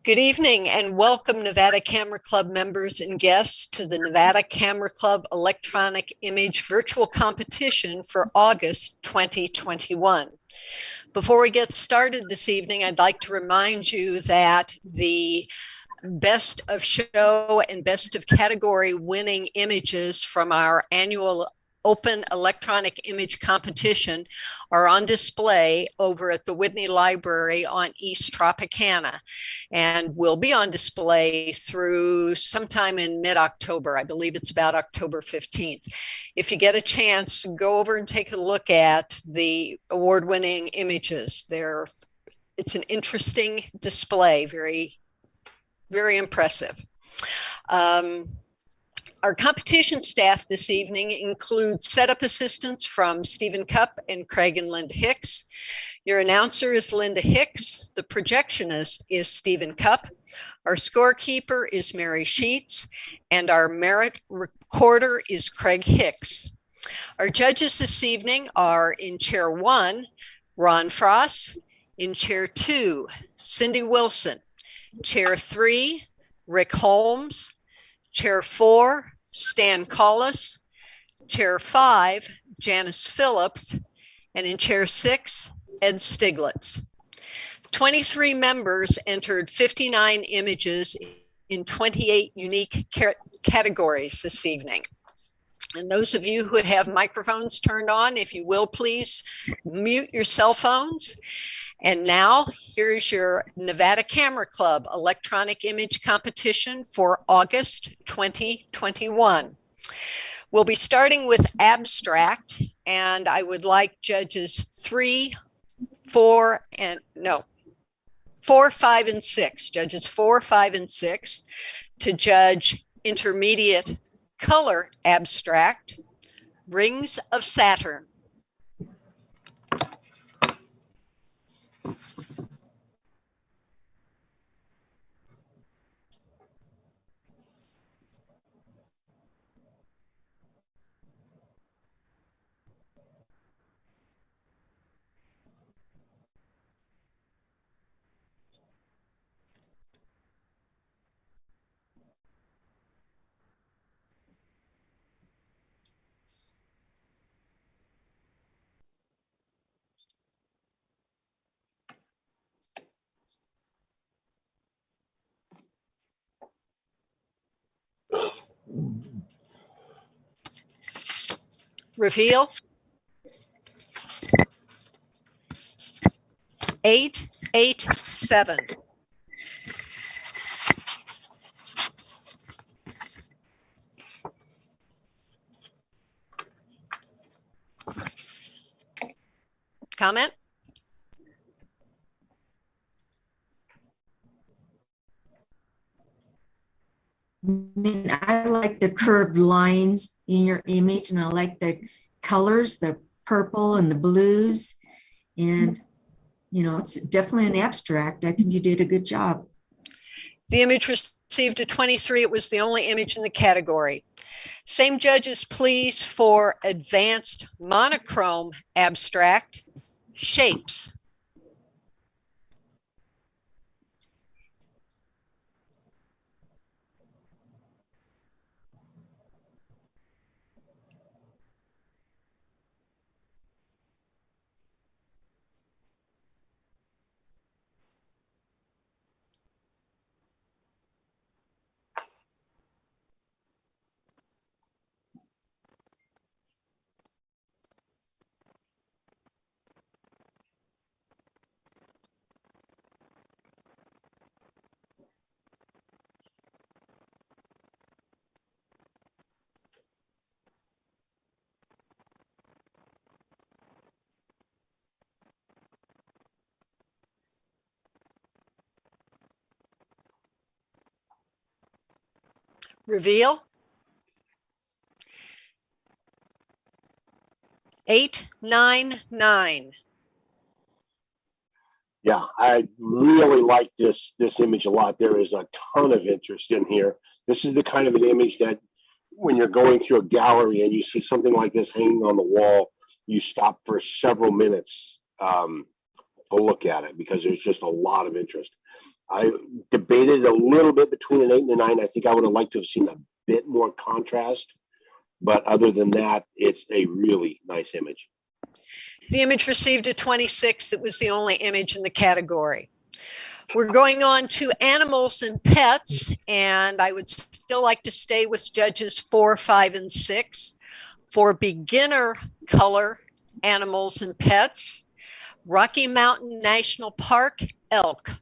Good evening and welcome Nevada Camera Club members and guests to the Nevada Camera Club Electronic Image Virtual Competition for August 2021. Before we get started this evening, I'd like to remind you that the best of show and best of category winning images from our annual Open Electronic Image Competition are on display over at the Whitney Library on East Tropicana and will be on display through sometime in mid-October. I believe it's about October 15th. If you get a chance, go over and take a look at the award-winning images. It's an interesting display, very impressive. Our competition staff this evening includes setup assistants from Stephen Cupp and Craig and Linda Hicks. Your announcer is Linda Hicks. The projectionist is Stephen Cupp. Our scorekeeper is Mary Sheets, and our merit recorder is Craig Hicks. Our judges this evening are in Chair 1, Ron Frost, in Chair 2, Cindy Wilson, Chair 3, Rick Holmes, Chair 4, Stan Collis, Chair 5, Janice Phillips, and in Chair 6, Ed Stiglitz. 23 members entered 59 images in 28 unique categories this evening. And those of you who have microphones turned on, if you will, please mute your cell phones. And now, here's your Nevada Camera Club Electronic Image Competition for August 2021. We'll be starting with abstract, and I would like judges 4, 5, and 6, judges 4, 5, and 6 to judge intermediate color abstract, Rings of Saturn. Reveal. 887. Comment? I like the curved lines in your image, and I like the colors, the purple and the blues. And, it's definitely an abstract. I think you did a good job. The image received a 23. It was the only image in the category. Same judges, please, for advanced monochrome abstract, Shapes. Reveal. 899. Yeah, I really like this image a lot. There is a ton of interest in here. This is the kind of an image that when you're going through a gallery and you see something like this hanging on the wall, you stop for several minutes to look at it because there's just a lot of interest. I debated a little bit between an 8 and a 9. I think I would have liked to have seen a bit more contrast, but other than that, it's a really nice image. The image received a 26. It was the only image in the category. We're going on to animals and pets, and I would still like to stay with judges 4, 5, and 6. For beginner color, animals and pets, Rocky Mountain National Park, elk.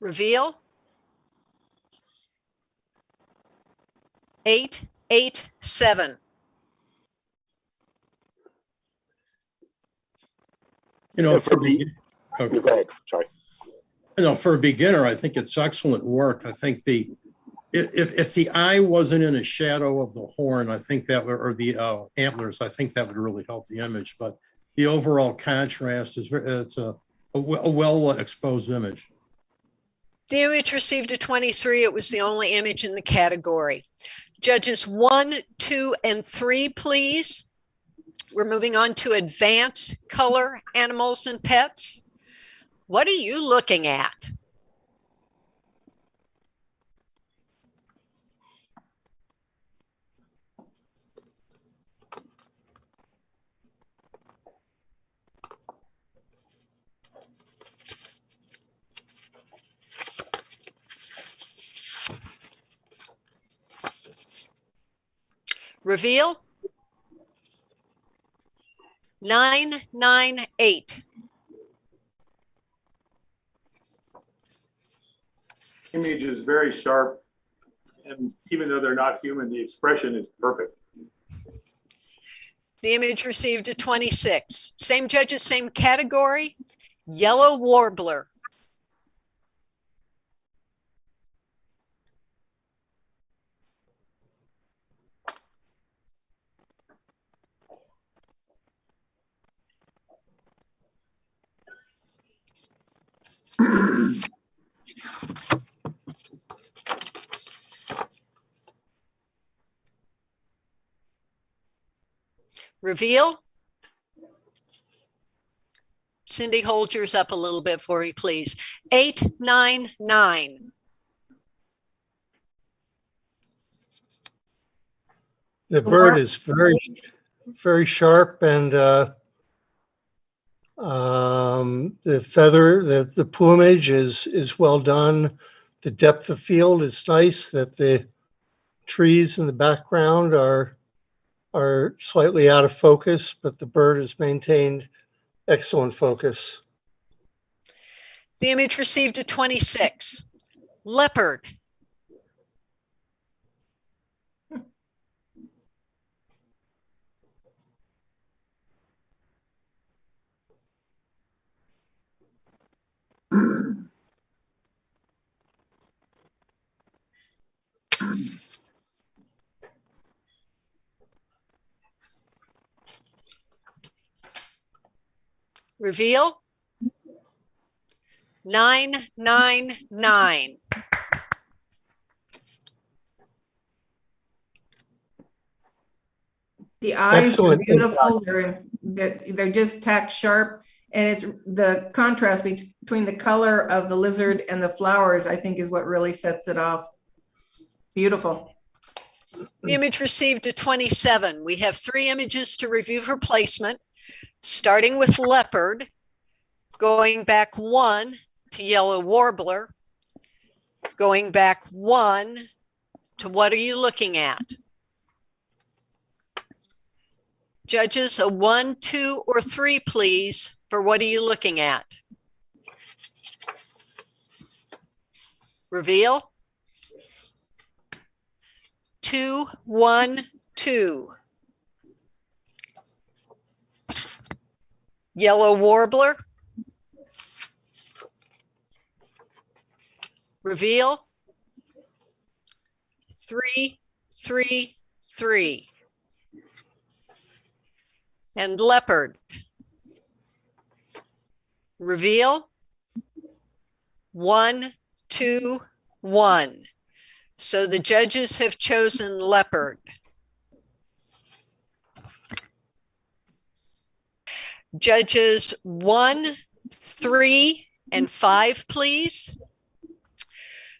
Reveal. 8, 8, 7. You know, Go ahead. Sorry. You know, for a beginner, I think it's excellent work. I think if the eye wasn't in a shadow of the horn, I think that would, or the antlers, I think that would really help the image. But the overall contrast is it's a well exposed image. The image received a 23. It was the only image in the category. Judges 1, 2, and 3, please. We're moving on to advanced color, animals and pets. What are you looking at? Reveal. 9, 9, 8. Image is very sharp, and even though they're not human, the expression is perfect. The image received a 26. Same judges, same category. Yellow warbler. Reveal. Cindy, hold yours up a little bit for me, please. 8, 9, 9. The bird is very, very sharp, and the feather, the plumage is well done. The depth of field is nice. That the trees in the background are slightly out of focus, but the bird has maintained excellent focus. The image received a 26. Leopard. Reveal. 9, 9, 9. The eyes Excellent. are beautiful. They're just tack sharp, and it's the contrast between the color of the lizard and the flowers, I think, is what really sets it off. Beautiful. The image received a 27. We have 3 images to review for placement, starting with leopard, going back 1 to yellow warbler, going back 1 to what are you looking at? Judges, a 1, 2, or 3, please, for what are you looking at? Reveal. 2, 1, 2. Yellow warbler. Reveal. 3, 3, 3. And leopard. Reveal. 1, 2, 1. So the judges have chosen leopard. Judges 1, 3, and 5, please.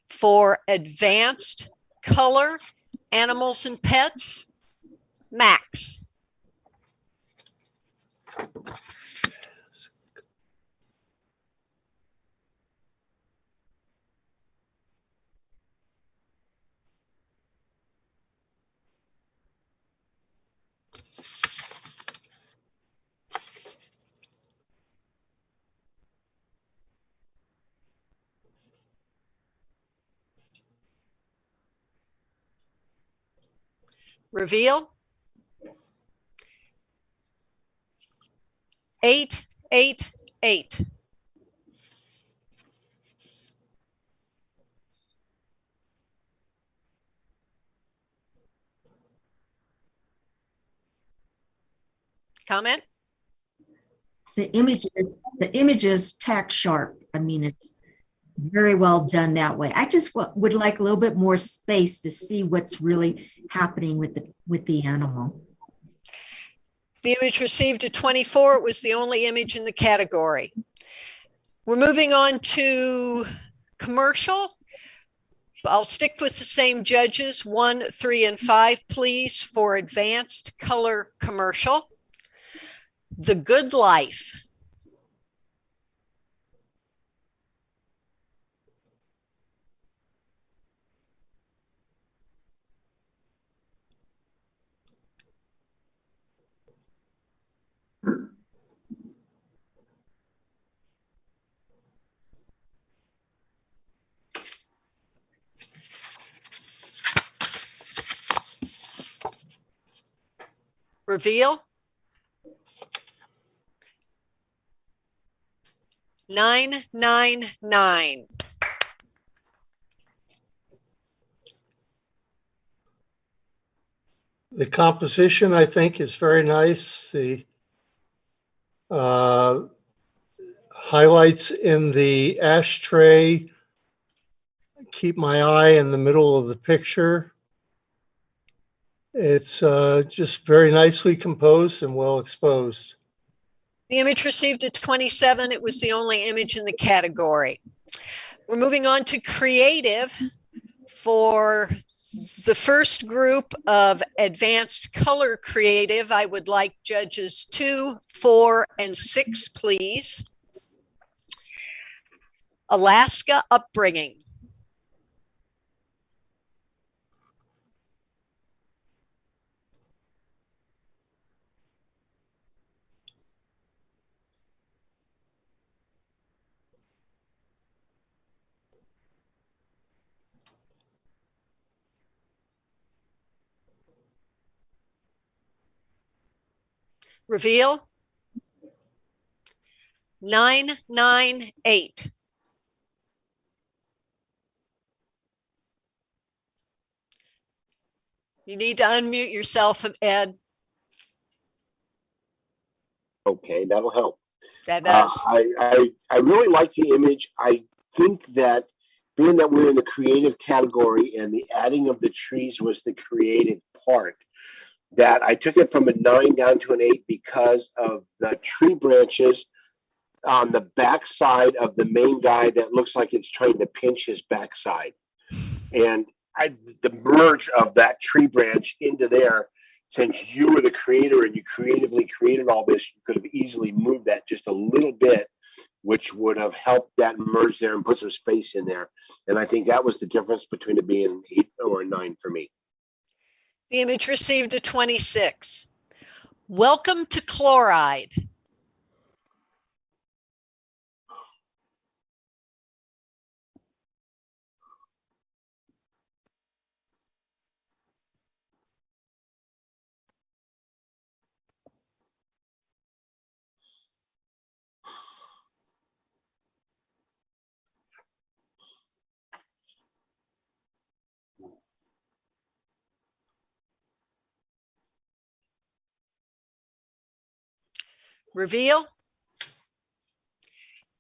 For advanced color, animals and pets, Max. Reveal. 8, 8, 8. Comment? The images tack sharp. I mean, it's very well done that way. I just would like a little bit more space to see what's really happening with the animal. The image received a 24. It was the only image in the category. We're moving on to commercial. I'll stick with the same judges, 1, 3, and 5, please, for advanced color commercial. The Good Life. Reveal. 9, 9, 9. The composition, I think, is very nice. The highlights in the ashtray keep my eye in the middle of the picture. It's just very nicely composed and well exposed. The image received a 27. It was the only image in the category. We're moving on to creative. For the first group of advanced color creative, I would like judges 2, 4, and 6, please. Alaska upbringing. Reveal. 9, 9, 8. You need to unmute yourself, Ed. Okay, that'll help. That does. I really like the image. I think that being that we're in the creative category and the adding of the trees was the creative part, that I took it from a 9 down to an 8 because of the tree branches on the backside of the main guy that looks like it's trying to pinch his backside. And the merge of that tree branch into there, since you were the creator and you creatively created all this, you could have easily moved that just a little bit, which would have helped that merge there and put some space in there. And I think that was the difference between it being an 8 or a 9 for me. The image received a 26. Welcome to chloride. Reveal.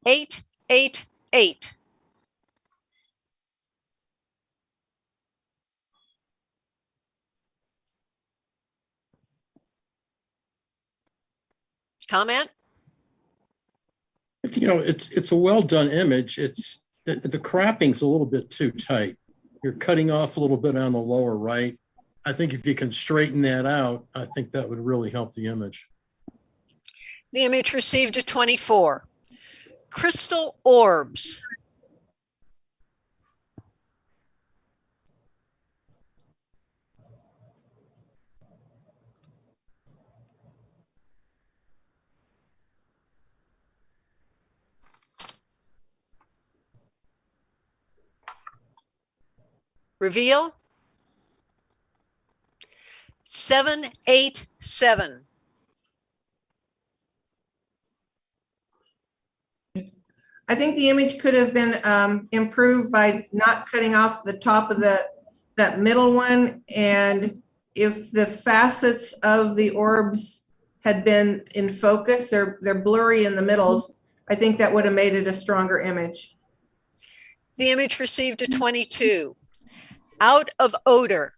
888. Comment? You know, it's a well done image. It's the cropping's a little bit too tight. You're cutting off a little bit on the lower right. I think if you can straighten that out, I think that would really help the image. The image received a 24. Crystal orbs. Reveal. 787. I think the image could have been improved by not cutting off the top of that middle one. And if the facets of the orbs had been in focus, they're blurry in the middles, I think that would have made it a stronger image. The image received a 22. Out of odor.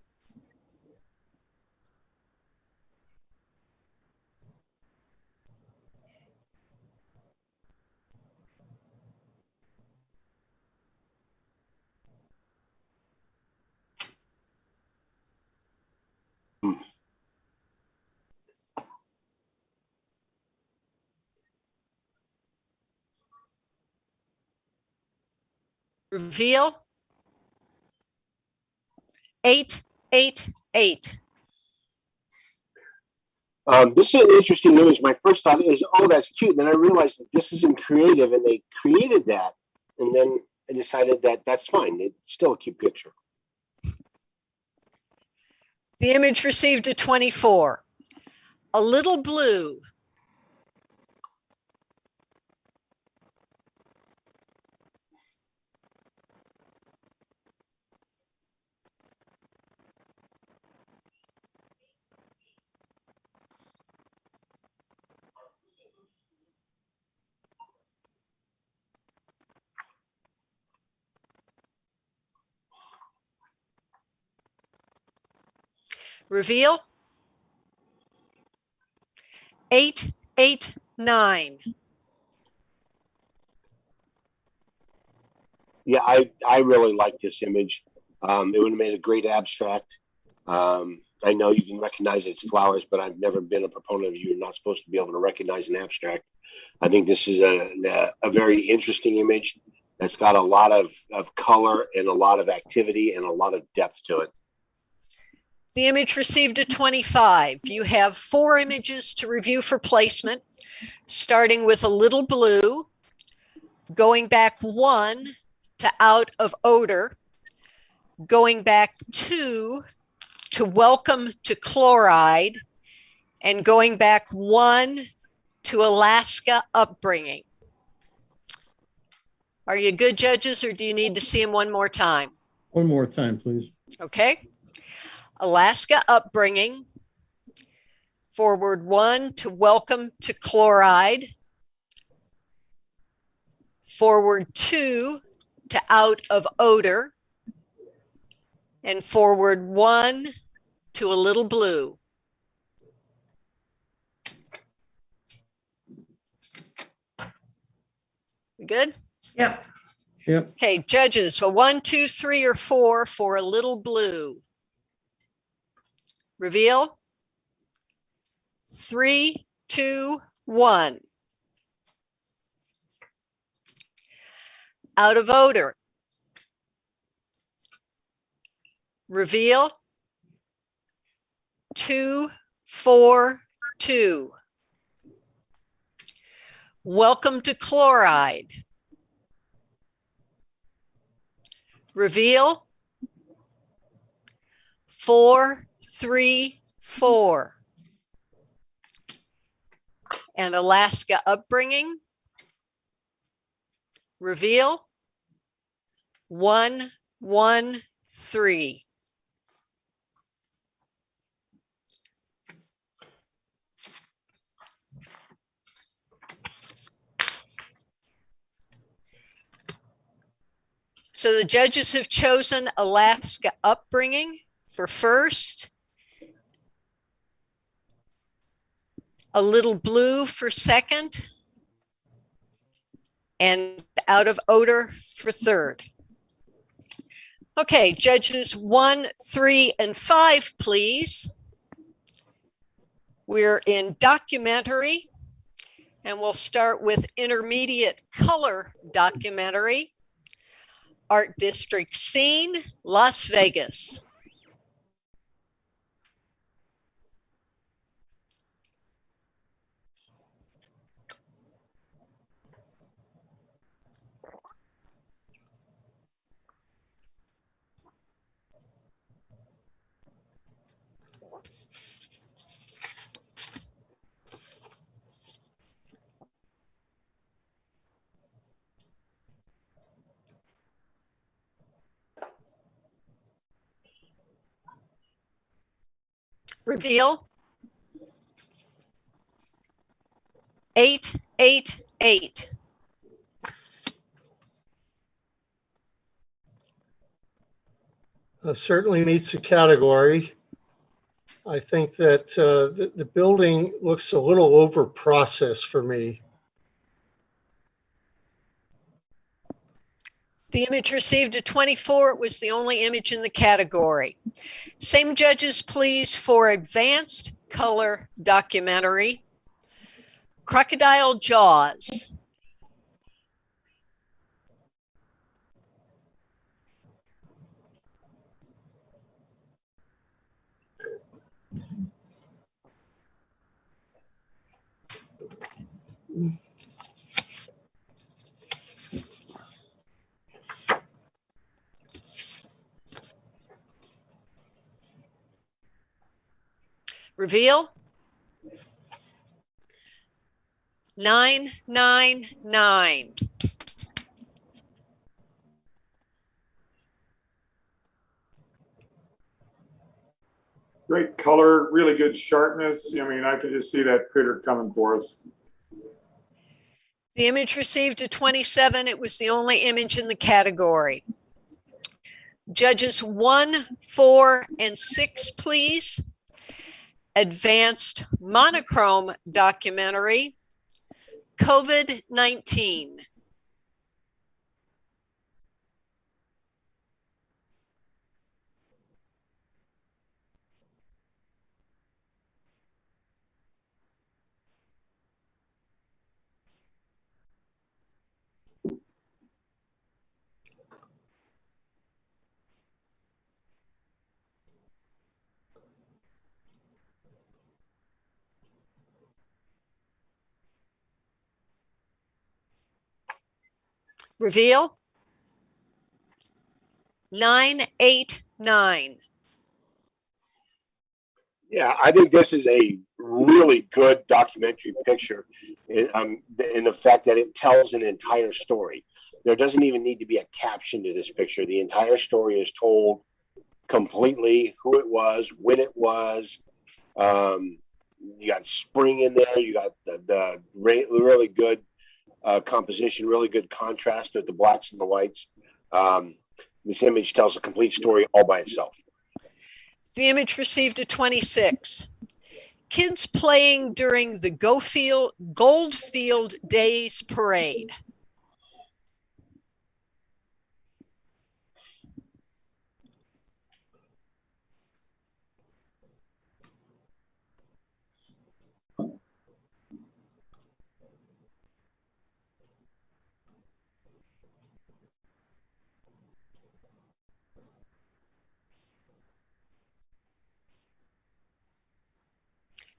Reveal. 888. This is an interesting image. My first thought is, oh, that's cute. Then I realized that this isn't creative, and they created that, and then I decided that that's fine. It's still a cute picture. The image received a 24. A little blue. Reveal. 889. Yeah, I really like this image. It would have made a great abstract. I know you can recognize its flowers, but I've never been a proponent of you're not supposed to be able to recognize an abstract. I think this is a very interesting image that's got a lot of color and a lot of activity and a lot of depth to it. The image received a 25. You have 4 images to review for placement, starting with a little blue, going back 1 to out of odor, going back 2 to welcome to chloride, and going back 1 to Alaska upbringing. Are you good, judges, or do you need to see them one more time? One more time, please. Okay. Alaska upbringing, forward 1 to welcome to chloride, forward 2 to out of odor, and forward 1 to a little blue. We good? Yep. Yep. Okay, judges, a 1, 2, 3, or 4 for a little blue. Reveal. 3, 2, 1. Out of odor. Reveal. 2, 4, 2. Welcome to chloride. Reveal. 4, 3, 4. And Alaska upbringing. Reveal. 1, 1, 3. So the judges have chosen Alaska Upbringing for first, A Little Blue for second, and Out of Odor for third. Okay, judges 1, 3, and 5, please. We're in documentary, and we'll start with intermediate color documentary. Art District Scene, Las Vegas. Reveal. 888. Certainly meets the category. I think that the building looks a little over processed for me. The image received a 24. It was the only image in the category. Same judges, please, for advanced color documentary. Crocodile Jaws. Reveal. 999. Great color, really good sharpness. I mean, I can just see that critter coming for us. The image received a 27. It was the only image in the category. Judges 1, 4, and 6, please. Advanced monochrome documentary, COVID-19. Reveal. 989. Yeah, I think this is a really good documentary picture in the fact that it tells an entire story. There doesn't even need to be a caption to this picture. The entire story is told completely, who it was, when it was. You got spring in there. You got the really good composition, really good contrast with the blacks and the whites. This image tells a complete story all by itself. The image received a 26. Kids playing during the Goldfield Days Parade.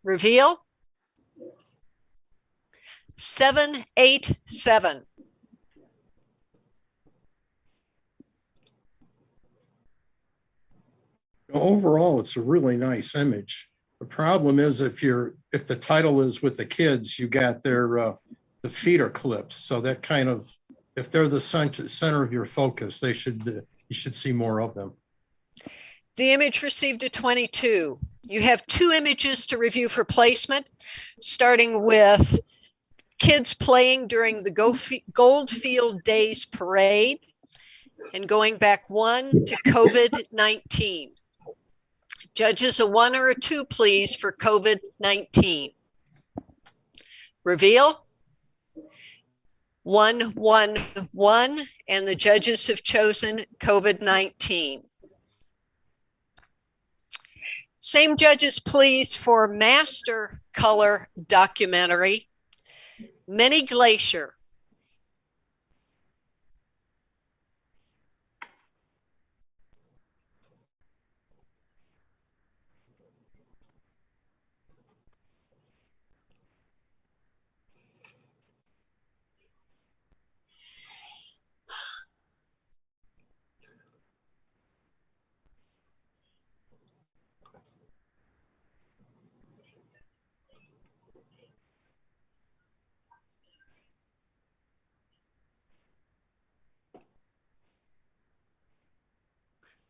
Reveal. 787. Overall, it's a really nice image. The problem is if the title is with the kids, you got the feet are clipped. So that kind of, if they're the center of your focus, you should see more of them. The image received a 22. You have 2 images to review for placement, starting with kids playing during the Goldfield Days Parade And going back 1 to COVID-19. Judges, a 1 or a 2, please, for COVID-19. Reveal. 1, 1, 1, and the judges have chosen COVID-19. Same judges, please, for master color documentary, Mini Glacier.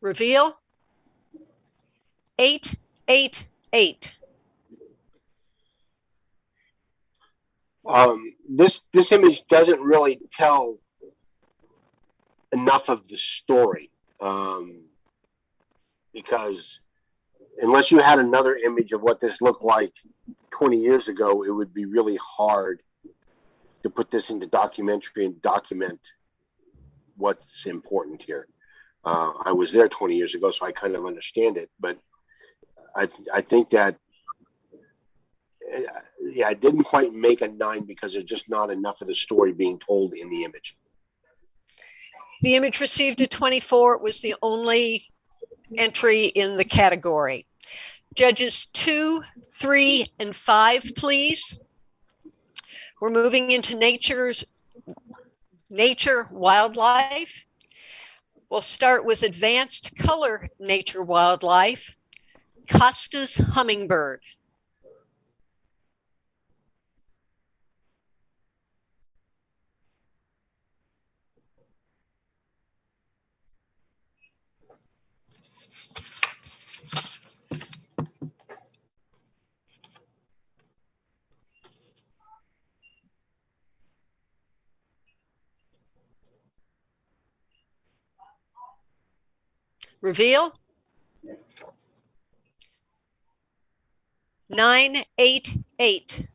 Reveal. 8, 8, 8. This image doesn't really tell enough of the story, because unless you had another image of what this looked like 20 years ago, it would be really hard to put this into documentary and document what's important here. I was there 20 years ago, so I kind of understand it, but I think that, yeah, it didn't quite make a 9 because there's just not enough of the story being told in the image. The image received a 24. It was the only entry in the category. Judges 2, 3, and 5, please. We're moving into nature wildlife. We'll start with advanced color nature wildlife, Costa's hummingbird. Reveal. 9, 8, 8.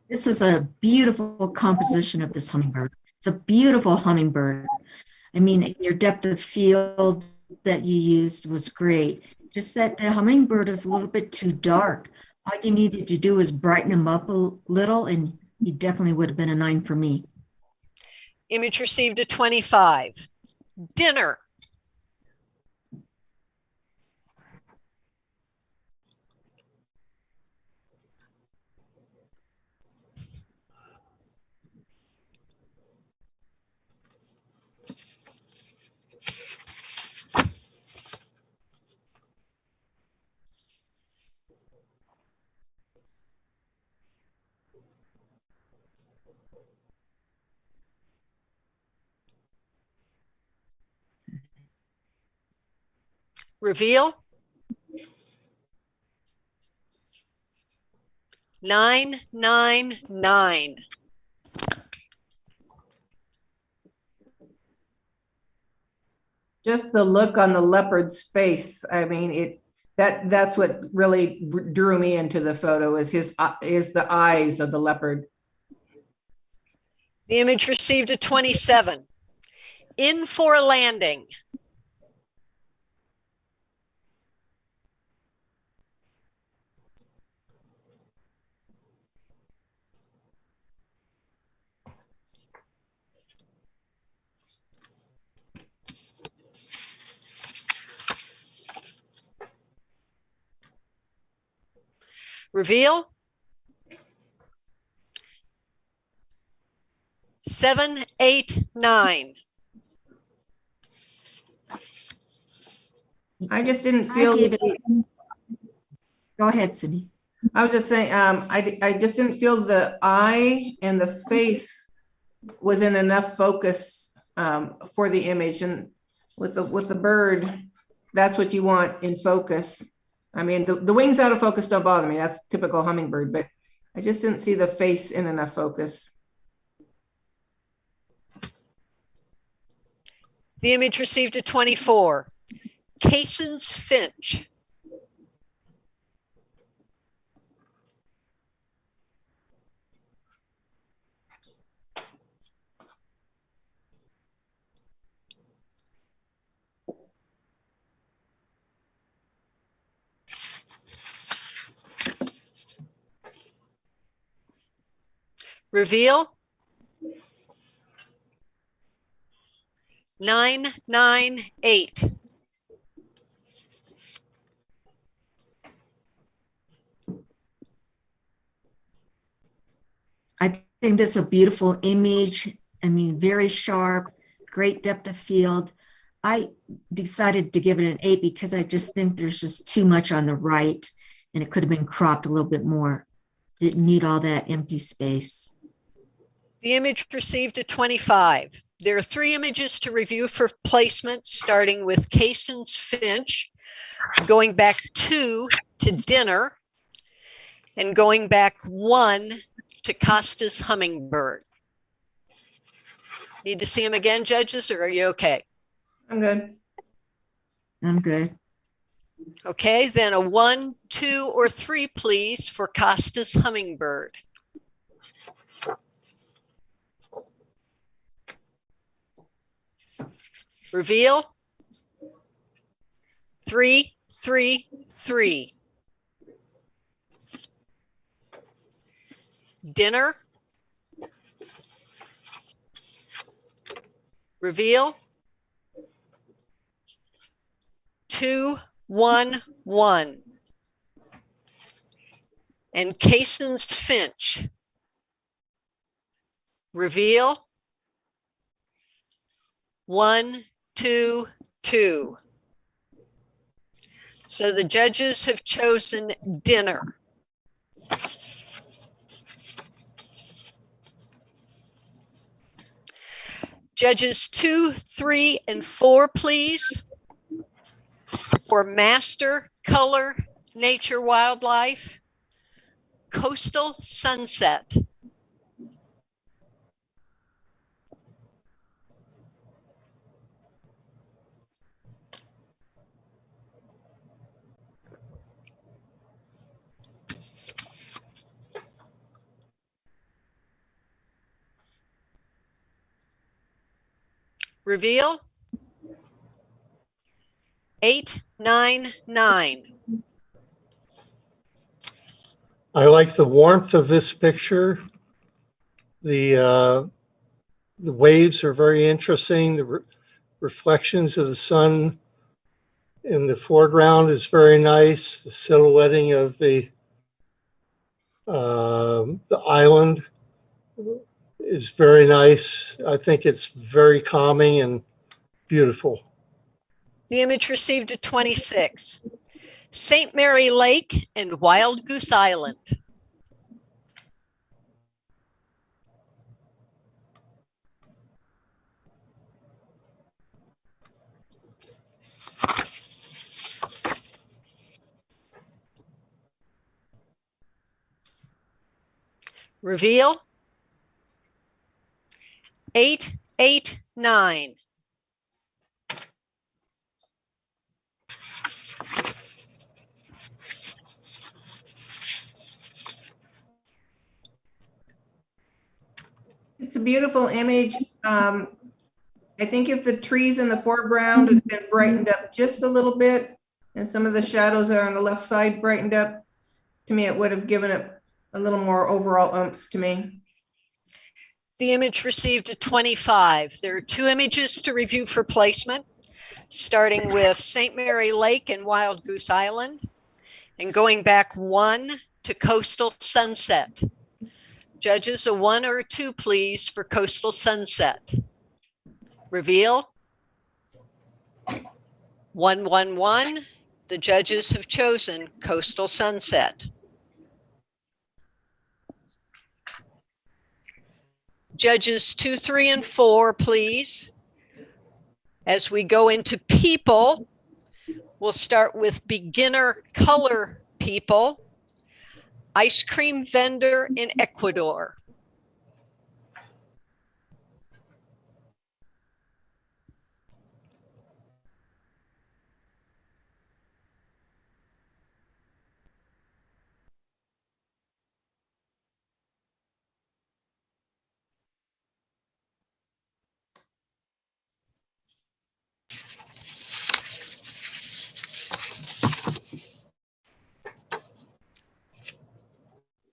This is a beautiful composition of this hummingbird. It's a beautiful hummingbird. I mean, your depth of field that you used was great. Just that the hummingbird is a little bit too dark. All you needed to do is brighten him up a little, and he definitely would have been a 9 for me. Image received a 25. Dinner. Reveal. 9, 9, 9. Just the look on the leopard's face. I mean, that's what really drew me into the photo is the eyes of the leopard. The image received a 27. In for a landing. Reveal. 7, 8, 9. I just didn't feel. Go ahead, Cindy. I was just saying, I just didn't feel the eye and the face was in enough focus for the image, and with the bird, that's what you want in focus. I mean, the wings out of focus don't bother me. That's typical hummingbird, but I just didn't see the face in enough focus. The image received a 24. Cason's finch. Reveal. 998. I think this is a beautiful image. I mean, very sharp, great depth of field. I decided to give it an 8 because I just think there's just too much on the right and it could have been cropped a little bit more. Didn't need all that empty space. The image received a 25. There are 3 images to review for placement, starting with Cason's finch, going back 2 to dinner, and going back 1 to Costa's hummingbird. Need to see him again, judges, or are you okay? I'm good. I'm good. Okay, then a 1, 2, or 3, please, for Costa's hummingbird. Reveal. 3, 3, 3. Dinner. Reveal. 2, 1, 1. And Cason's finch. Reveal. 1, 2, 2. So the judges have chosen dinner. Judges 2, 3, and 4, please. For master, color, nature, wildlife, coastal sunset. Reveal. 8, 9, 9. I like the warmth of this picture. The waves are very interesting. The reflections of the sun in the foreground is very nice. The silhouetting of the island is very nice. I think it's very calming and beautiful. The image received a 26. St. Mary Lake and Wild Goose Island. Reveal. 8, 8, 9. It's a beautiful image. I think if the trees in the foreground had been brightened up just a little bit and some of the shadows that are on the left side brightened up, to me, it would have given it a little more overall oomph to me. The image received a 25. There are 2 images to review for placement, starting with St. Mary Lake and Wild Goose Island, and going back 1 to coastal sunset. Judges, a 1 or a 2, please, for coastal sunset. Reveal. 1, 1, 1. The judges have chosen coastal sunset. Judges 2, 3, and 4, please. As we go into people, we'll start with beginner color people. Ice cream vendor in Ecuador.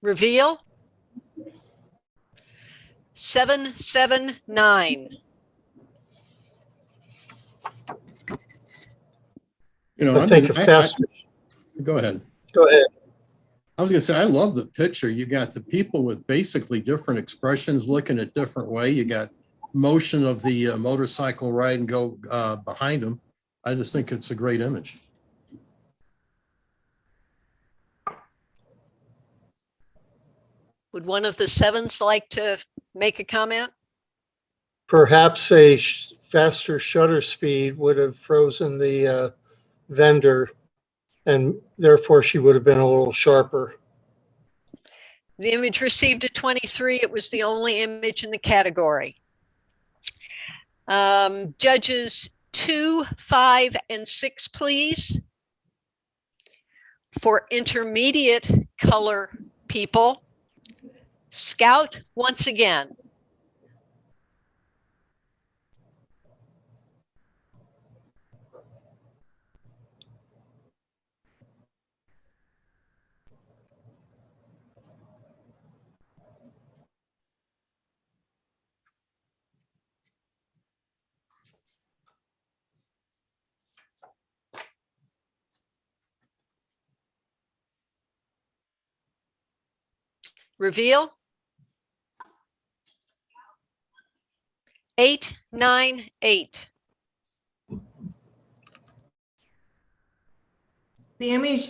Reveal. 779. I think a faster. Go ahead. Go ahead. I was going to say, I love the picture. You got the people with basically different expressions looking a different way. You got motion of the motorcycle ride and go behind them. I just think it's a great image. Would one of the sevens like to make a comment? Perhaps a faster shutter speed would have frozen the vendor, and therefore she would have been a little sharper. The image received a 23. It was the only image in the category. Judges 2, 5, and 6, please. For intermediate color people, Scout once again. Reveal. 898. The image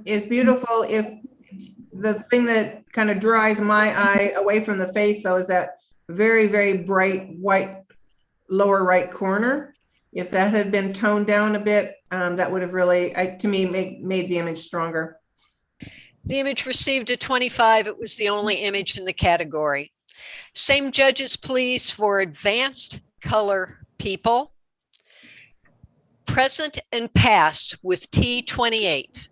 is beautiful. If the thing that kind of drives my eye away from the face, though, is that very, very bright white lower right corner. If that had been toned down a bit, that would have really, to me, made the image stronger. The image received a 25. It was the only image in the category. Same judges, please, for advanced color people. Present and past with T28.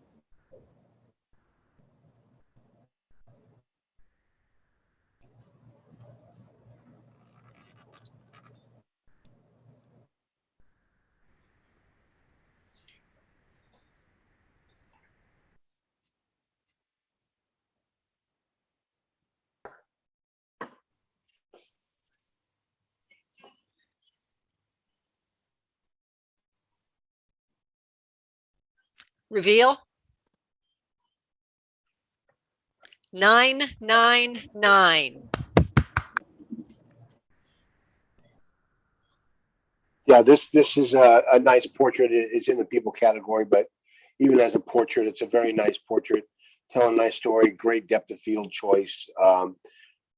Reveal. 999. Yeah, this is a nice portrait. It's in the people category, but even as a portrait, it's a very nice portrait, telling a nice story, great depth of field choice,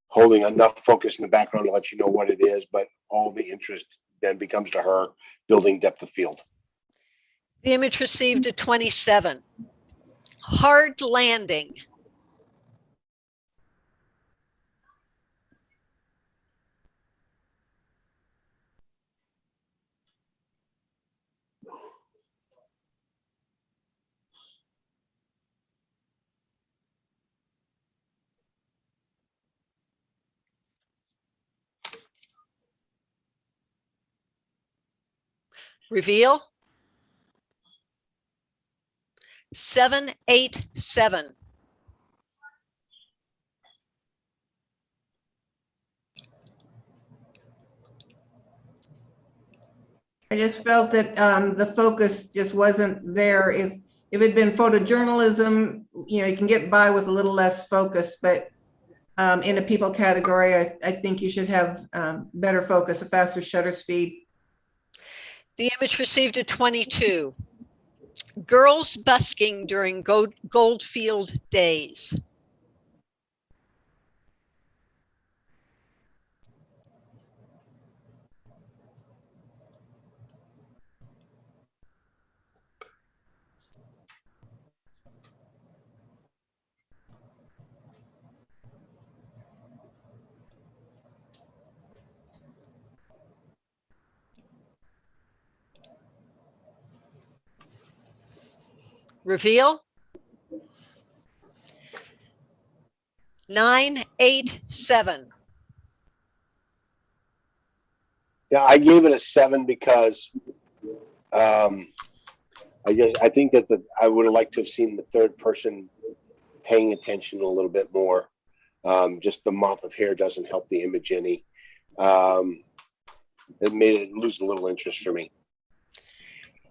holding enough focus in the background to let you know what it is, but all the interest then becomes to her building depth of field. The image received a 27. Hard landing. Reveal. 787. I just felt that the focus just wasn't there. If it had been photojournalism, you can get by with a little less focus, but in a people category, I think you should have better focus, a faster shutter speed. The image received a 22. Girls busking during Goldfield days. Reveal. 987. Yeah, I gave it a 7 because I think that I would have liked to have seen the third person paying attention a little bit more. Just the mop of hair doesn't help the image any. It made it lose a little interest for me.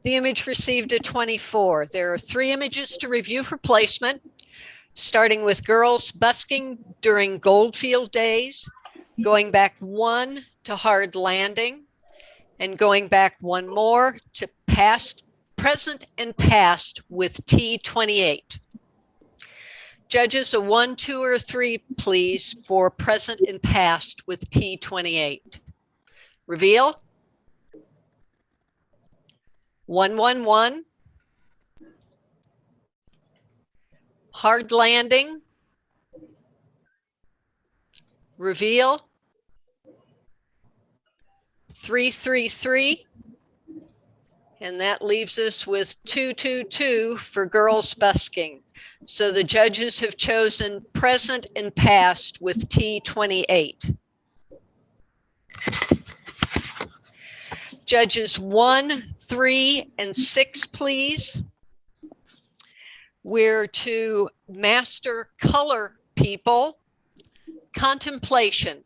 The image received a 24. There are 3 images to review for placement, starting with girls busking during Goldfield days, going back 1 to hard landing, and going back 1 more to past, present and past with T28. Judges, a 1, 2, or 3, please, for present and past with T28. Reveal. 1, 1, 1. Hard landing. Reveal. 3, 3, 3. And that leaves us with 2, 2, 2 for girls busking. So the judges have chosen present and past with T28. Judges 1, 3, and 6, please. We're to master color people. Contemplation.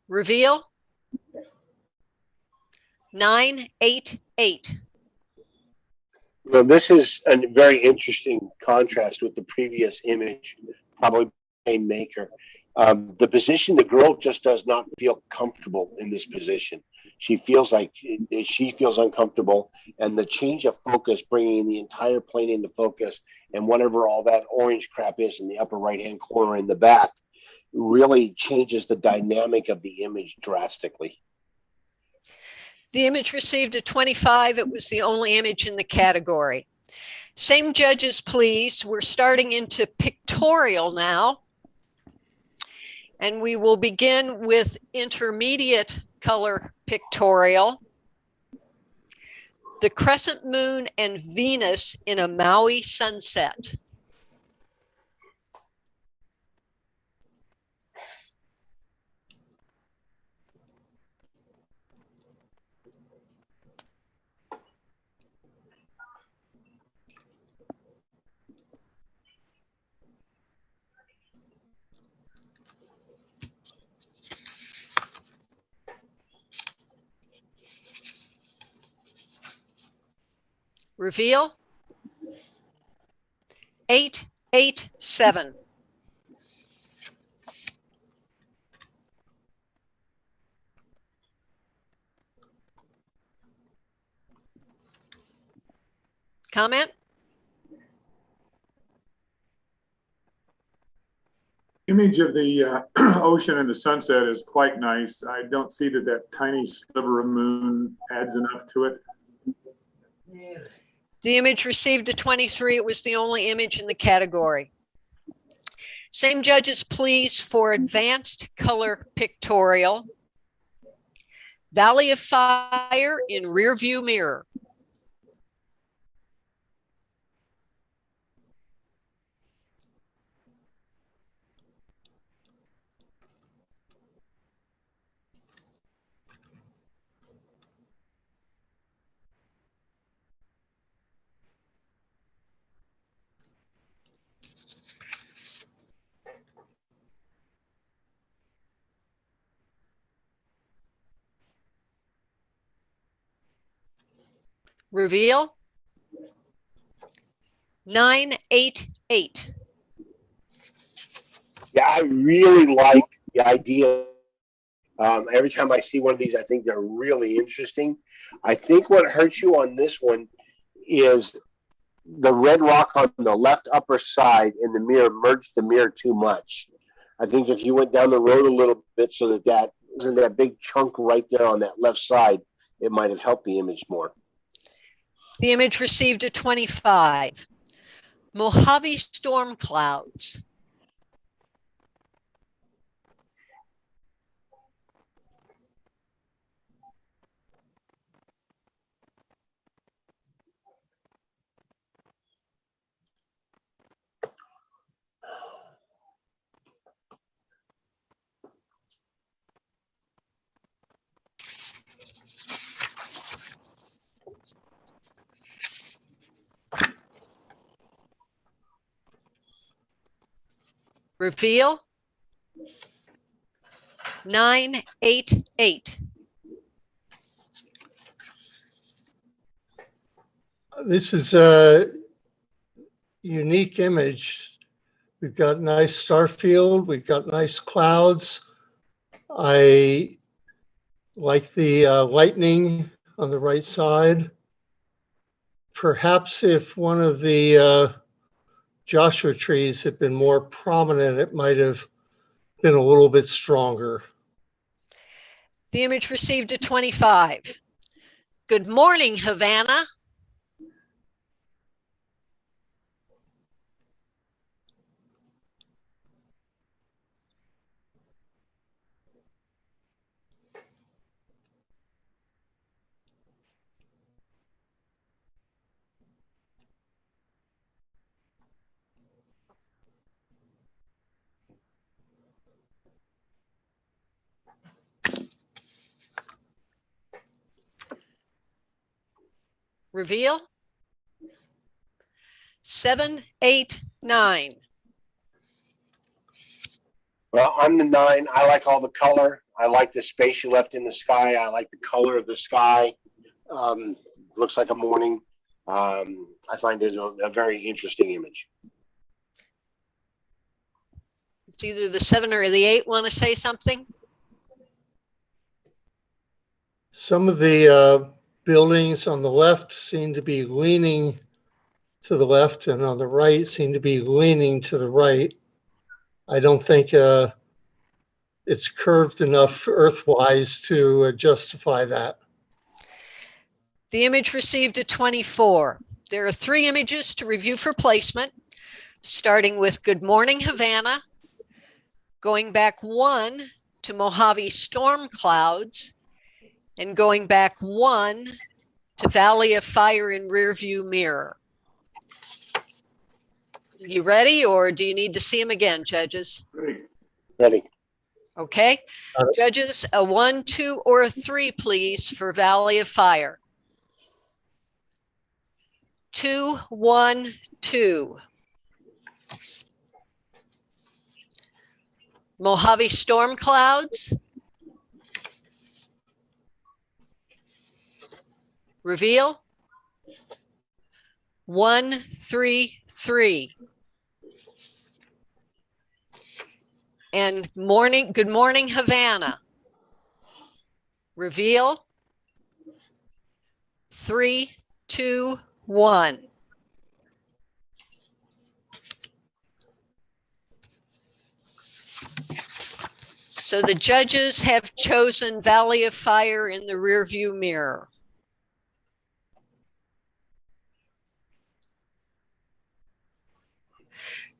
Reveal. 9, 8, 8. Well, this is a very interesting contrast with the previous image, probably same maker. The position, the girl just does not feel comfortable in this position. She feels uncomfortable, and the change of focus, bringing the entire plane into focus, and whatever all that orange crap is in the upper right-hand corner in the back, really changes the dynamic of the image drastically. The image received a 25. It was the only image in the category. Same judges, please. We're starting into pictorial now. And we will begin with intermediate color pictorial. The crescent moon and Venus in a Maui sunset. Reveal. 8, 8, 7. Comment? Image of the ocean and the sunset is quite nice. I don't see that tiny sliver of moon adds enough to it. The image received a 23. It was the only image in the category. Same judges, please, for advanced color pictorial. Valley of Fire in rear view mirror. Reveal. 9, 8, 8. Yeah, I really like the idea. Every time I see one of these, I think they're really interesting. I think what hurts you on this one is the red rock on the left upper side in the mirror merged the mirror too much. I think if you went down the road a little bit so that wasn't that big chunk right there on that left side, it might have helped the image more. The image received a 25. Mojave storm clouds. Reveal. 988. This is a unique image. We've got nice star field. We've got nice clouds. I like the lightning on the right side. Perhaps if one of the Joshua trees had been more prominent, it might have been a little bit stronger. The image received a 25. Good morning, Havana. Reveal. 789. Well, I'm the 9. I like all the color. I like the space you left in the sky. I like the color of the sky. Looks like a morning. I find it a very interesting image. It's either the 7 or the 8 want to say something? Some of the buildings on the left seem to be leaning to the left, and on the right seem to be leaning to the right. I don't think it's curved enough earthwise to justify that. The image received a 24. There are 3 images to review for placement, starting with Good Morning, Havana, going back 1 to Mojave storm clouds, and going back 1 to Valley of Fire in rearview mirror. You ready, or do you need to see them again, judges? Ready. Okay. Judges, a 1, 2, or a 3, please, for Valley of Fire. 2, 1, 2. Mojave storm clouds. Reveal. 1, 3, 3. And Good Morning, Havana. Reveal. 3, 2, 1. So the judges have chosen Valley of Fire in the rearview mirror.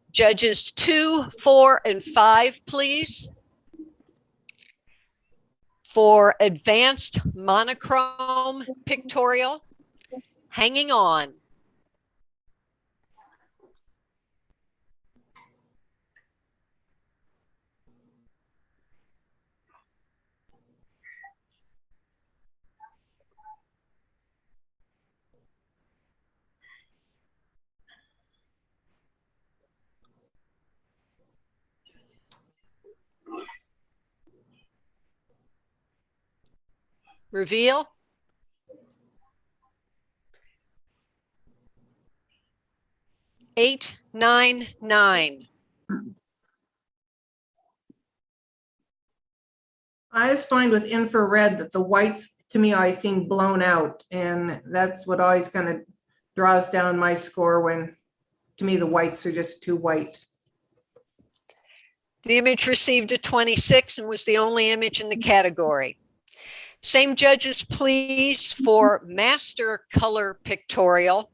Judges 2, 4, and 5, please. For advanced monochrome pictorial, Hanging On. Reveal. 8, 9, 9. I was fine with infrared, that the whites to me always seem blown out, and that's what always kind of draws down my score when, to me, the whites are just too white. The image received a 26 and was the only image in the category. Same judges, please, for master color pictorial,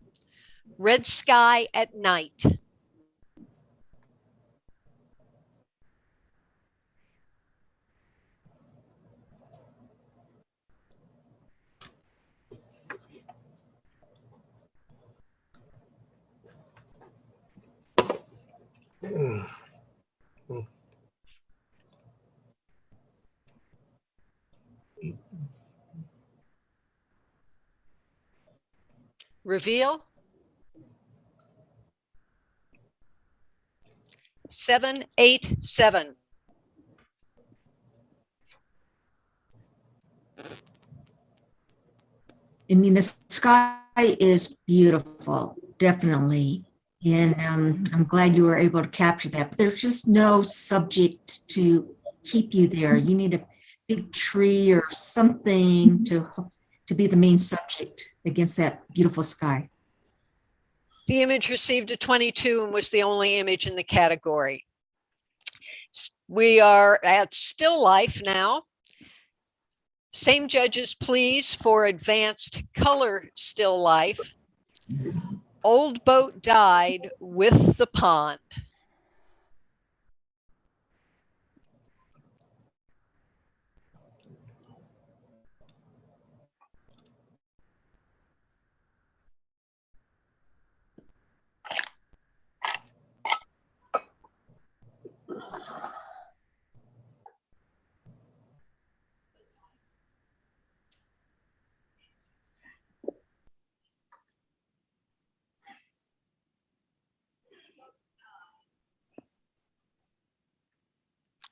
Red Sky at Night. Reveal. 8787. I mean, the sky is beautiful, definitely. And I'm glad you were able to capture that. But there's just no subject to keep you there. You need a big tree or something to be the main subject against that beautiful sky. The image received a 22 and was the only image in the category. We are at still life now. Same judges, please, for advanced color still life. Old boat died with the pond.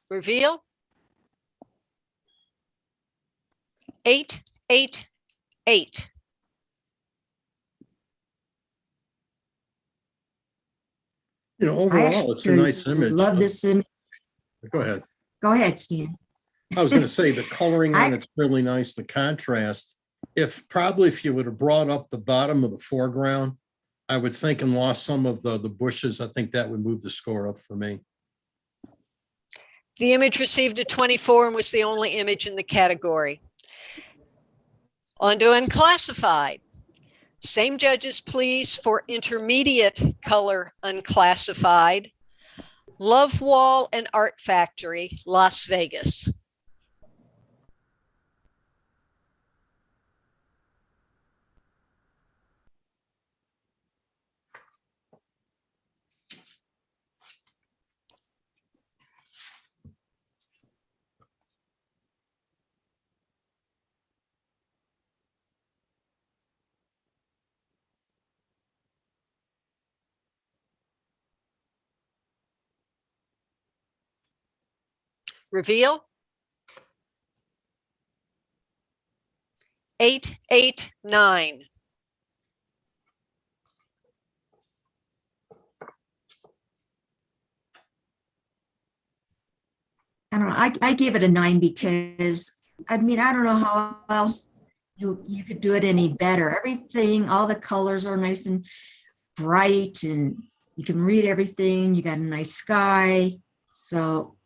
Reveal. 888. You know, I overall, it's a actually nice image. love this image. Go ahead. Go ahead, Stan. I was going to say the coloring on I- it's really nice, the contrast. If you would have brought up the bottom of the foreground, I would think and lost some of the bushes, I think that would move the score up for me. The image received a 24 and was the only image in the category. On to unclassified. Same judges, please, for intermediate color unclassified. Love Wall and Art Factory, Las Vegas. Reveal. 889. I don't know. I gave it a 9 because I mean, I don't know how else you could do it any better. Everything, all the colors are nice and bright and you can read everything. You got a nice sky. So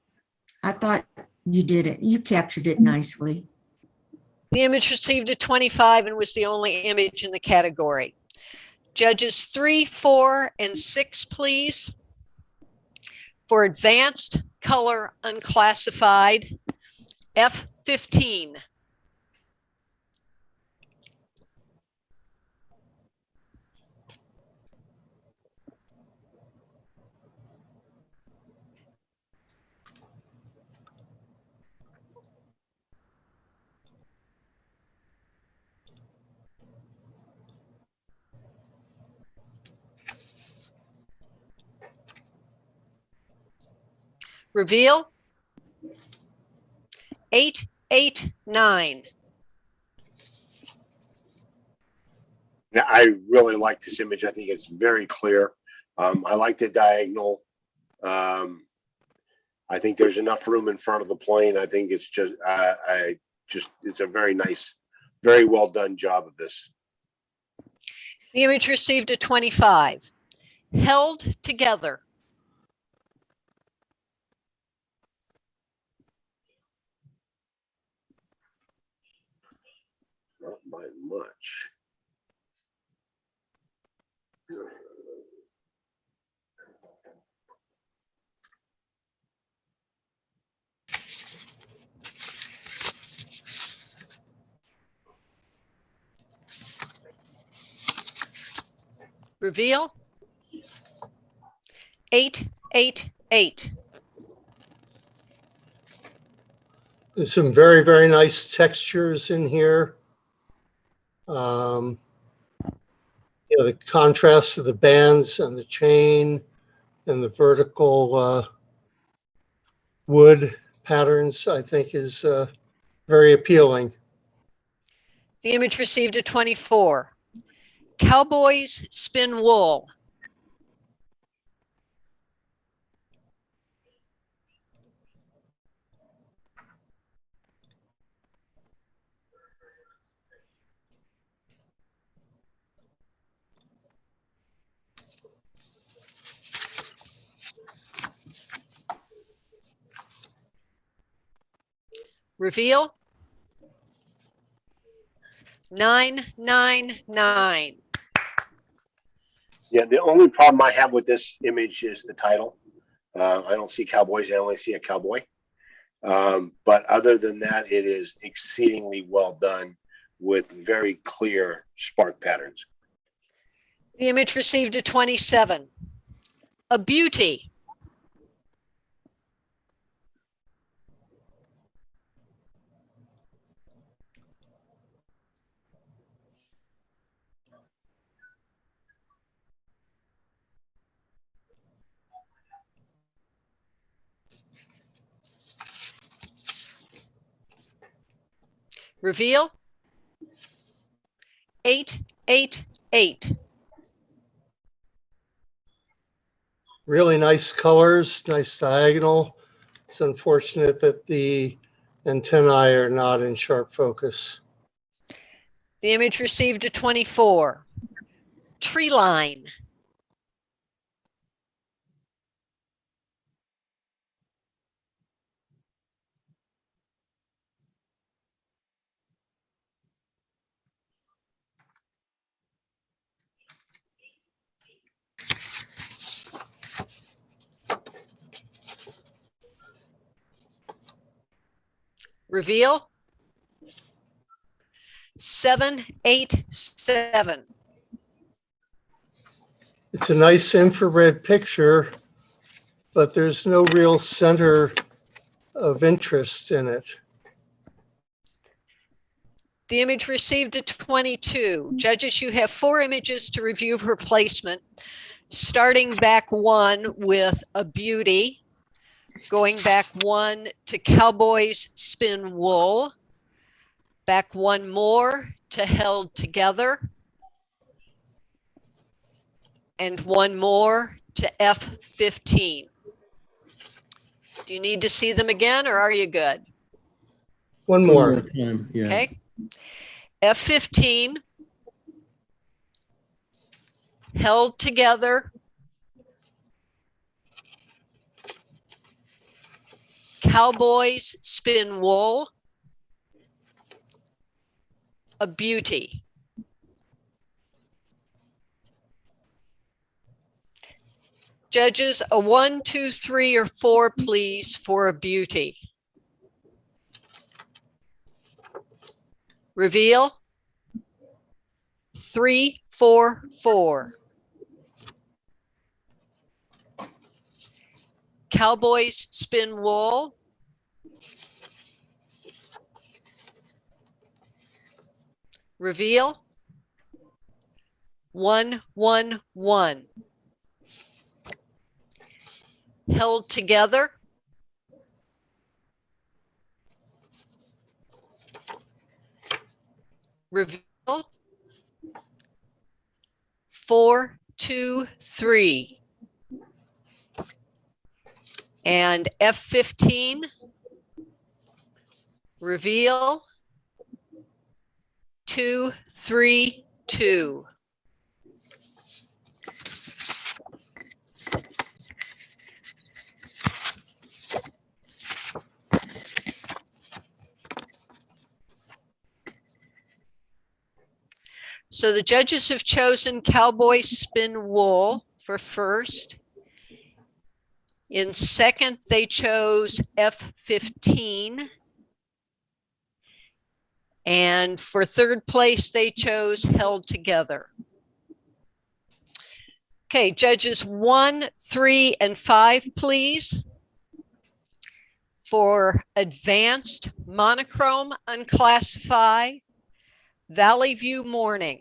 I thought you did it. You captured it nicely. The image received a 25 and was the only image in the category. Judges 3, 4, and 6, please. For advanced color unclassified, F15. Reveal. 889. Yeah, I really like this image. I think it's very clear. I like the diagonal. I think there's enough room in front of the plane. I think it's just, it's a very nice, very well done job of this. The image received a 25. Held together. Not by much. Reveal. 888. There's some very, very nice textures in here. The contrast of the bands and the chain, and the vertical wood patterns, I think, is very appealing. The image received a 24. Cowboys spin wool. Reveal. 999. Yeah, the only problem I have with this image is the title. I don't see cowboys, I only see a cowboy. But other than that, it is exceedingly well done with very clear spark patterns. The image received a 27. A beauty. Reveal. 888. Really nice colors, nice diagonal. It's unfortunate that the antennae are not in sharp focus. The image received a 24. Tree line. Reveal. 787. It's a nice infrared picture, but there's no real center of interest in it. The image received a 22. Judges, you have 4 images to review for placement, starting back 1 with a beauty, going back 1 to cowboys spin wool, back 1 more to held together, and 1 more to F15. Do you need to see them again, or are you good? One One more. more time, yeah. Okay. F15, held together, cowboys spin wool, a beauty. Judges, a 1, 2, 3, or 4, please, for a beauty. Reveal. 3, 4, 4. Cowboys spin wool. Reveal. 1, 1, 1. Held together. Reveal. 4, 2, 3. And F15. Reveal. 2, 3, 2. So the judges have chosen cowboy spin wool for first. In second, they chose F15. And for third place, they chose held together. Okay, judges 1, 3, and 5, please. For advanced monochrome unclassified, Valley View Morning.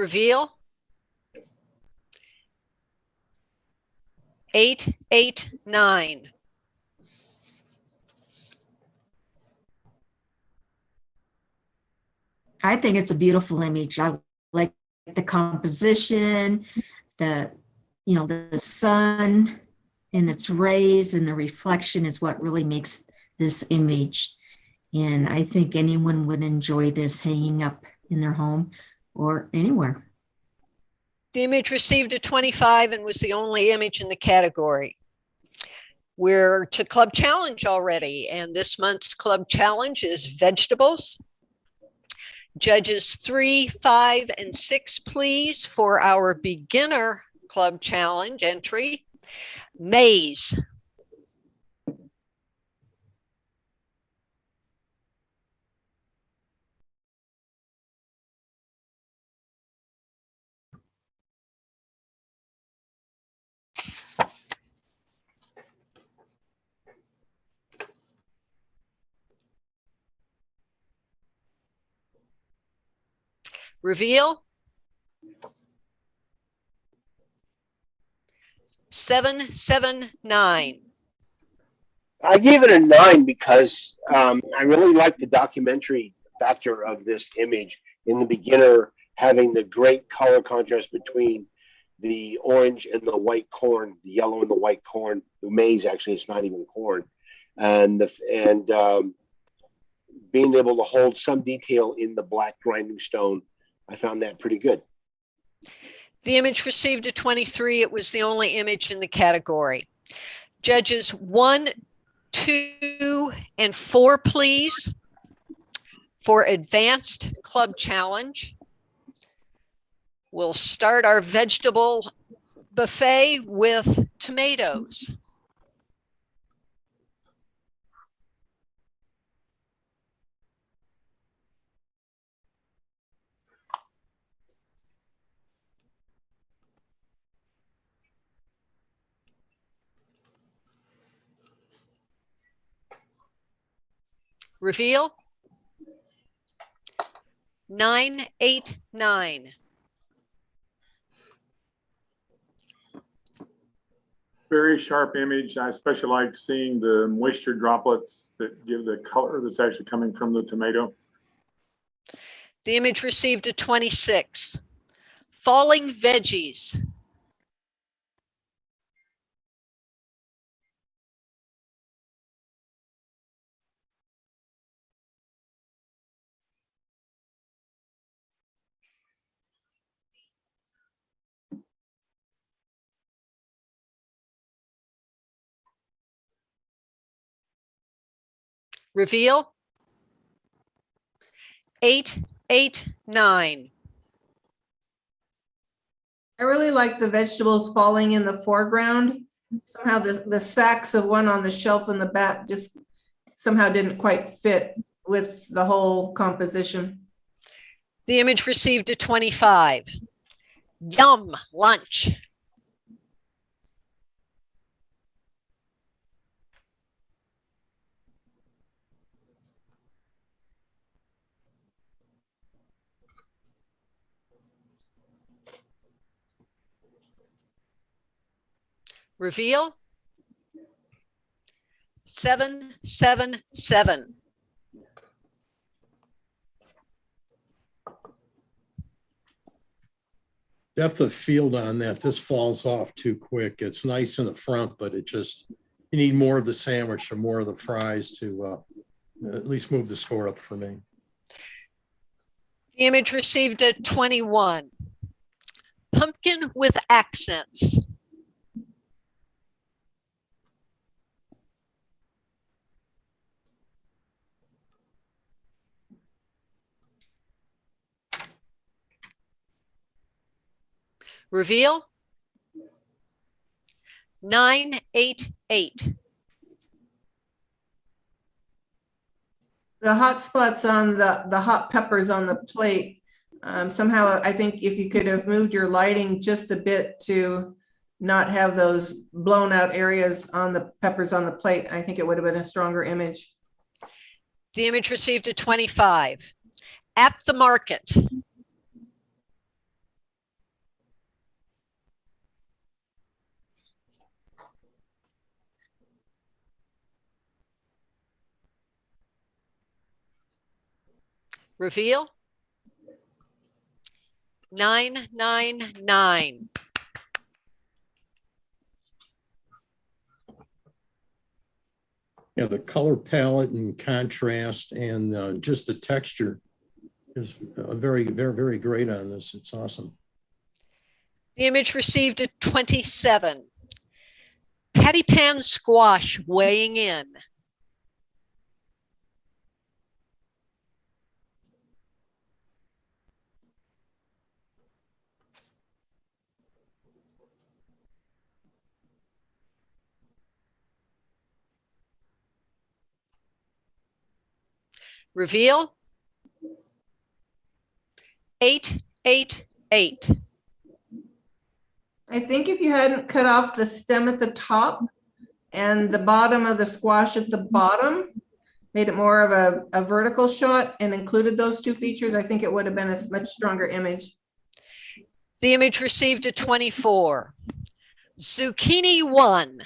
Reveal. 889. I think it's a beautiful image. I like the composition, the, the sun and its rays and the reflection is what really makes this image. And I think anyone would enjoy this hanging up in their home or anywhere. The image received a 25 and was the only image in the category. We're to Club Challenge already, and this month's Club Challenge is vegetables. Judges 3, 5, and 6, please, for our beginner Club Challenge entry. Maize. Reveal. 779. I gave it a 9 because I really like the documentary factor of this image in the beginner, having the great color contrast between the orange and the white corn, the yellow and the white corn, the maize. Actually, it's not even corn, and being able to hold some detail in the black grinding stone. I found that pretty good. The image received a 23. It was the only image in the category. Judges 1, 2, and 4, please, for advanced Club Challenge. We'll start our vegetable buffet with tomatoes. Reveal. 989. Very sharp image. I especially like seeing the moisture droplets that give the color that's actually coming from the tomato. The image received a 26. Falling veggies. Reveal. 889. I really like the vegetables falling in the foreground. Somehow the sacks of one on the shelf in the back just somehow didn't quite fit with the whole composition. The image received a 25. Yum, lunch. Reveal. 777. Depth of field on that just falls off too quick. It's nice in the front, but you need more of the sandwich or more of the fries to at least move the score up for me. The image received a 21. Pumpkin with accents. Reveal. 988. The hot spots on the hot peppers on the plate, somehow I think if you could have moved your lighting just a bit to not have those blown out areas on the peppers on the plate, I think it would have been a stronger image. The image received a 25. At the market. Reveal. 999. Yeah, the color palette and contrast and just the texture is very, very, very great on this. It's awesome. The image received a 27. Patty pan squash weighing in. Reveal. 888. I think if you hadn't cut off the stem at the top and the bottom of the squash at the bottom, made it more of a vertical shot and included those two features, I think it would have been a much stronger image. The image received a 24. Zucchini 1.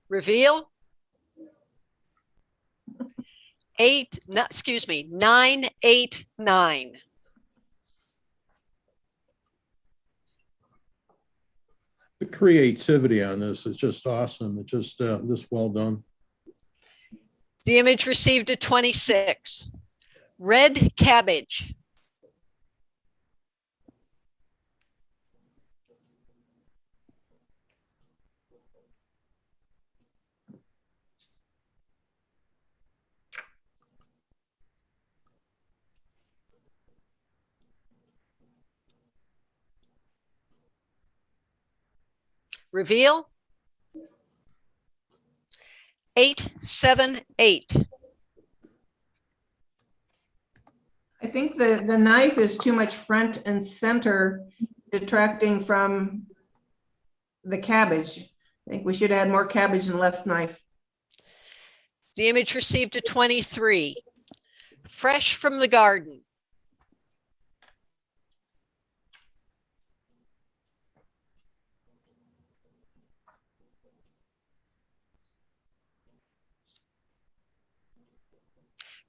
Reveal. 989. The creativity on this is just awesome. It's just well done. The image received a 26. Red cabbage. Reveal. 878. I think the knife is too much front and center, detracting from the cabbage. I think we should have had more cabbage and less knife. The image received a 23. Fresh from the garden.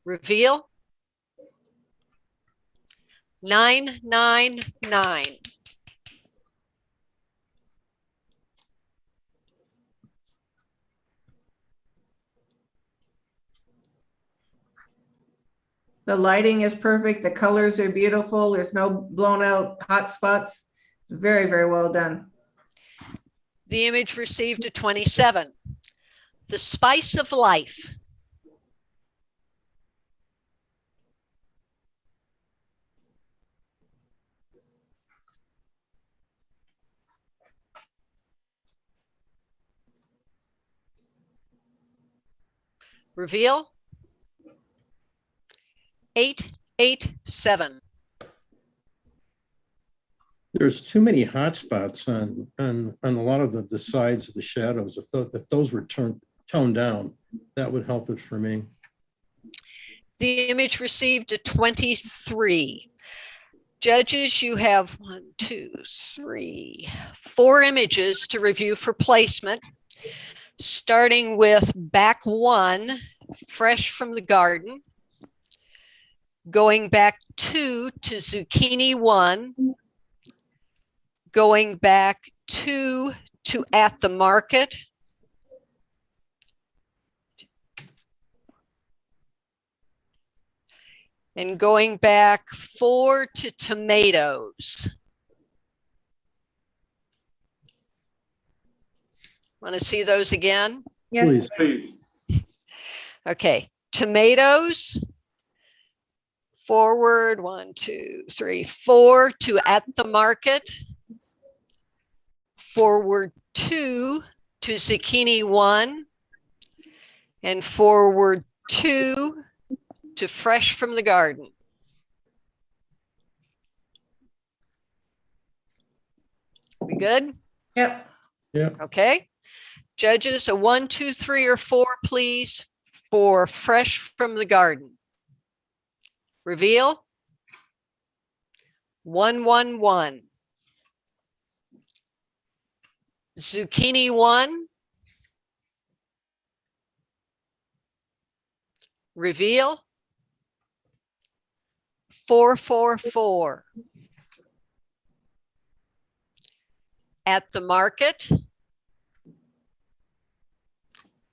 Reveal. 999. The lighting is perfect. The colors are beautiful. There's no blown out hot spots. It's very, very well done. The image received a 27. The spice of life. Reveal. 887. There's too many hot spots on a lot of the sides of the shadows. If those were toned down, that would help it for me. The image received a 23. Judges, you have 4 images to review for placement, starting with back 1, fresh from the garden, going back 2 to zucchini 1, going back 2 to at the market, and going back 4 to tomatoes. Want to see those again? Yes, Please. Please. Okay, tomatoes, forward 1, 2, 3, 4 to at the market, forward 2 to zucchini 1, and forward 2 to fresh from the garden. We good? yep. Yeah. Okay. Judges, a 1, 2, 3, or 4, please, for fresh from the garden. Reveal. 111. Zucchini 1. Reveal. 444. At the market.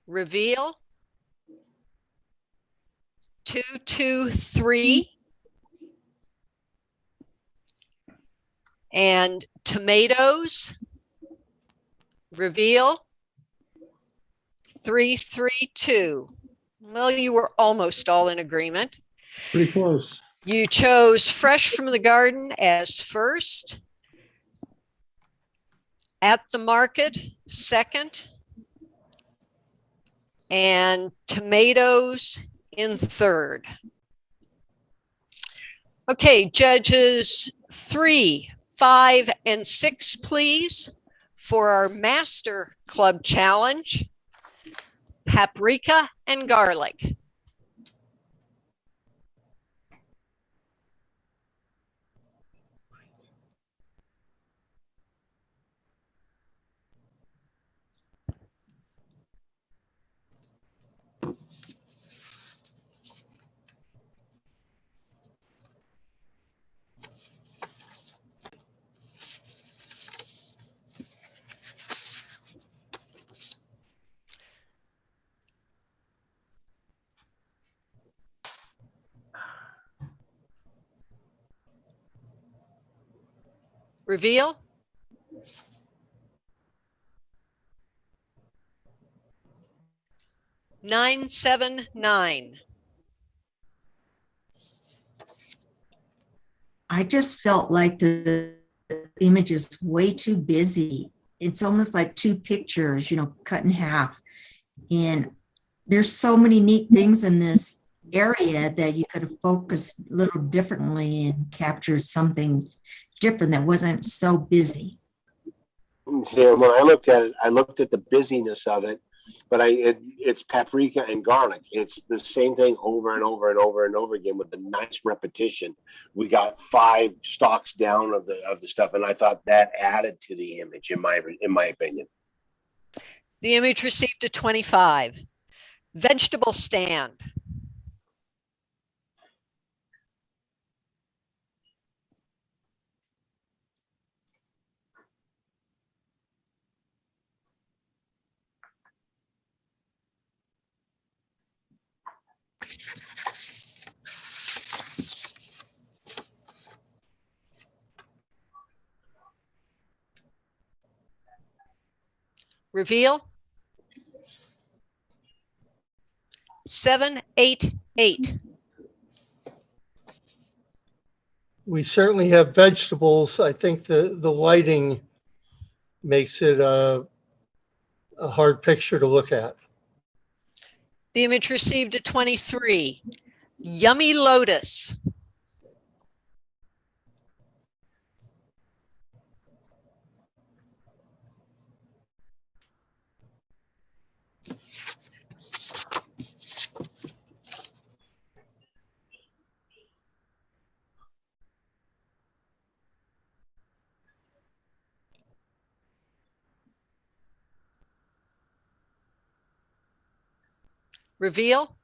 Reveal. 223. And tomatoes. Reveal. 332. Well, you were almost all in agreement. Pretty close. You chose fresh from the garden as first. At the market, second. And tomatoes in third. Okay, judges 3, 5, and 6, please, for our Master Club Challenge, paprika and garlic. Reveal. Nine, 7, 9. I just felt like the image is way too busy. It's almost like two pictures, cut in half. And there's so many neat things in this area that you could have focused a little differently and captured something different that wasn't so busy. So when I looked at it, I looked at the busyness of it, but it's paprika and garlic. It's the same thing over and over and over and over again with a nice repetition. We got 5 stalks down of the stuff, and I thought that added to the image, in my opinion. The image received a 25. Vegetable stand. Reveal. 7, 8, 8. We certainly have vegetables. I think the lighting makes it a hard picture to look at. The image received a 23. Yummy lotus. Reveal.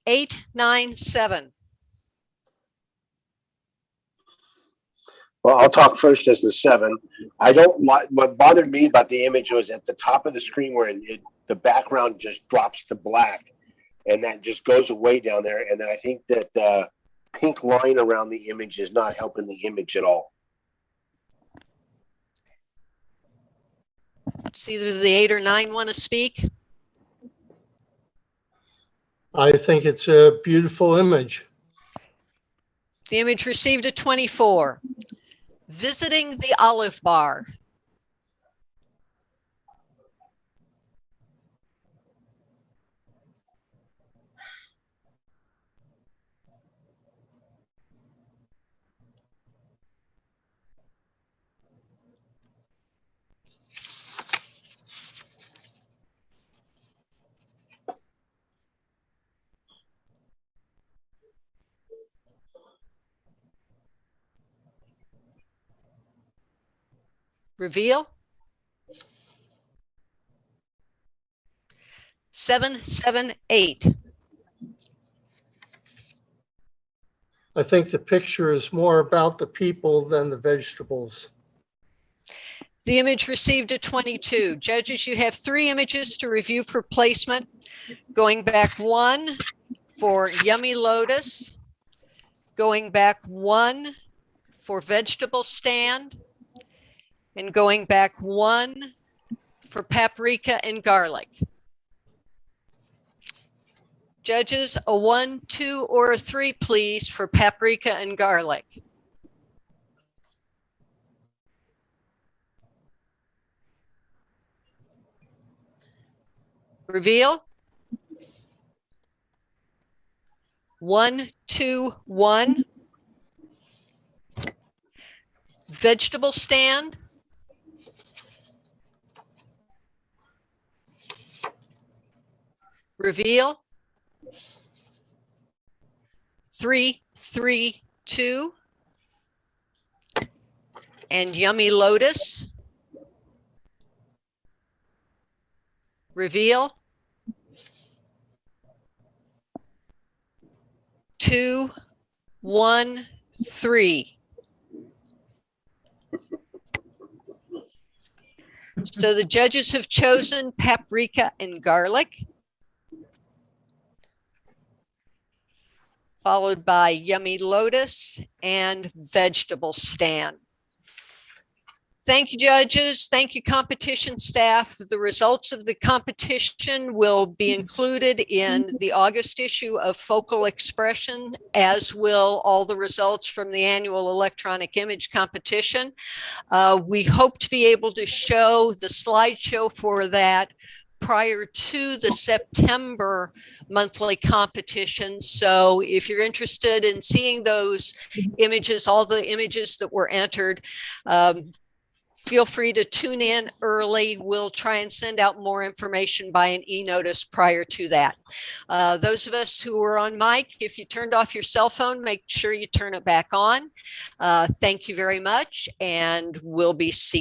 8, 9, 7. Well, I'll talk first as the 7. I don't like what bothered me about the image was at the top of the screen where the background just drops to black, and that just goes away down there. And then I think that the pink line around the image is not helping the image at all. Does either the 8 or 9 want to speak? I think it's a beautiful image. The image received a 24. Visiting the Olive Bar. Reveal. 778. I think the picture is more about the people than the vegetables. The image received a 22. Judges, you have 3 images to review for placement. Going back 1 for Yummy Lotus. Going back 1 for Vegetable Stand. And going back 1 for Paprika and Garlic. Judges, a 1, 2, or a 3, please, for Paprika and Garlic. Reveal. 1, 2, 1. Vegetable Stand. Reveal. 3, 3, 2. And Yummy Lotus. Reveal. 2, 1, 3. So the judges have chosen Paprika and Garlic, followed by Yummy Lotus and Vegetable Stand. Thank you, judges. Thank you, competition staff. The results of the competition will be included in the August issue of Focal Expression, as will all the results from the annual electronic image competition. We hope to be able to show the slideshow for that prior to the September monthly competition. So if you're interested in seeing those images, all the images that were entered, feel free to tune in early. We'll try and send out more information by an e-notice prior to that. Those of us who are on mic, if you turned off your cell phone, make sure you turn it back on. Thank you very much, and we'll be seeing